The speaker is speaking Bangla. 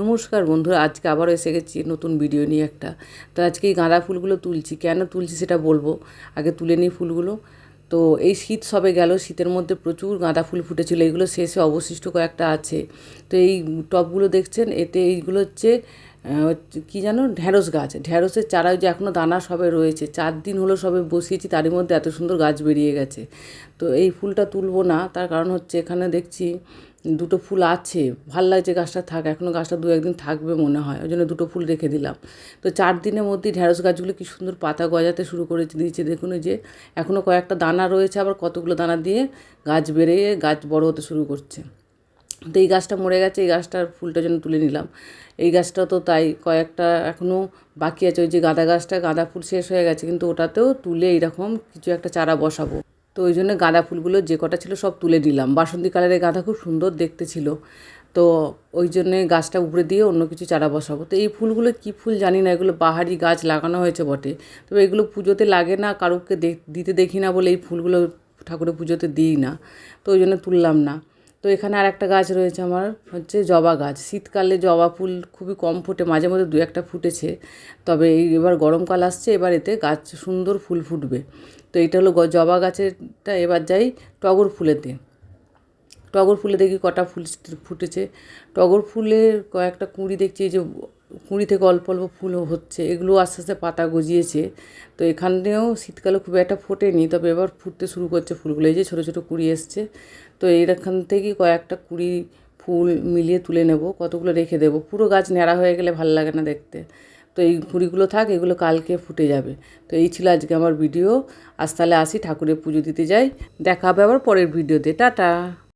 নমস্কার বন্ধুরা, আজকে আবারও এসে গেছি নতুন ভিডিও নিয়ে একটা। তো আজকে এই গাঁদা ফুলগুলো তুলছি, কেন তুলছি সেটা বলবো। আগে তুলে নিই ফুলগুলো। তো এই শীত সবে গেল, শীতের মধ্যে প্রচুর গাঁদা ফুল ফুটেছিল, এইগুলো শেষে অবশিষ্ট কয়েকটা আছে। তো এই টবগুলো দেখছেন, এতে এইগুলো হচ্ছে কী জানো, ঢ্যাঁড়স গাছ। ঢ্যাঁড়সের চারা যে এখনও দানা সবে রয়েছে, 4 দিন হলো সবে বসিয়েছি, তারই মধ্যে এত সুন্দর গাছ বেরিয়ে গেছে। তো এই ফুলটা তুলবো না, তার কারণ হচ্ছে এখানে দেখছি দুটো ফুল আছে, ভাল লাগছে গাছটা থাক, এখনও গাছটা 2-1 দিন থাকবে মনে হয়, ওই জন্য দুটো ফুল রেখে দিলাম। তো 4 দিনের মধ্যেই ঢ্যাঁড়স গাছগুলো কি সুন্দর পাতা গজাতে শুরু করে দিয়েছে, দেখুন যে এখনও কয়েকটা দানা রয়েছে, আবার কতগুলো দানা দিয়ে গাছ বেড়ে গাছ বড় হতে শুরু করছে। তো এই গাছটা মরে গেছে, এই গাছটার ফুলটা জন্য তুলে নিলাম। এই গাছটা তো তাই, কয়েকটা এখনও বাকি আছে। ওই যে গাঁদা গাছটা, গাঁদা ফুল শেষ হয়ে গেছে, কিন্তু ওটাতেও তুলে এইরকম কিছু একটা চারা বসাবো। তো ওই জন্য গাঁদা ফুলগুলো যে কটা ছিল সব তুলে দিলাম। বাসন্তী কালারের গাঁদা খুব সুন্দর দেখতে ছিল, তো ওই জন্যে গাছটা উপরে দিয়ে অন্য কিছু চারা বসাবো। তো এই ফুলগুলো কী ফুল জানি না, এগুলো বাহারি গাছ লাগানো হয়েছে বটে, তবে এগুলো পুজোতে লাগে না, কারুকে দিতে দেখি না বলে এই ফুলগুলো ঠাকুরের পুজোতে দিই না, তো ওই জন্য তুললাম না। তো এখানে আর একটা গাছ রয়েছে আমার, হচ্ছে জবা গাছ। শীতকালে জবা ফুল খুবই কম ফোটে, মাঝে মধ্যে 2-1টা ফুটেছে, তবে এবার গরমকাল আসছে, এবার এতে গাছ সুন্দর ফুল ফুটবে। তো এইটা হলো জবা গাছেরটা। এবার যাই টগর ফুলেতে। টগর ফুলে দেখি কটা ফুল ফুটেছে। টগর ফুলের কয়েকটা কুঁড়ি দেখছি, এই যে কুঁড়ি থেকে অল্প অল্প ফুল হচ্ছে, এগুলো আস্তে আস্তে পাতা গজিয়েছে। তো এখানেও শীতকালে খুব একটা ফোটেনি, তবে এবার ফুটতে শুরু করছে ফুলগুলো, এই যে ছোটো ছোটো কুঁড়ি এসছে। তো এইখান থেকে কয়েকটা কুঁড়ি ফুল মিলিয়ে তুলে নেব, কতগুলো রেখে দেবো, পুরো গাছ ন্যাড়া হয়ে গেলে ভালো লাগে না দেখতে। তো এই কুঁড়িগুলো থাক, এগুলো কালকে ফুটে যাবে। তো এই ছিল আজকে আমার ভিডিও। আজ তাহলে আসি, ঠাকুরের পুজো দিতে যাই, দেখা হবে আবার পরের ভিডিওতে। টাটা।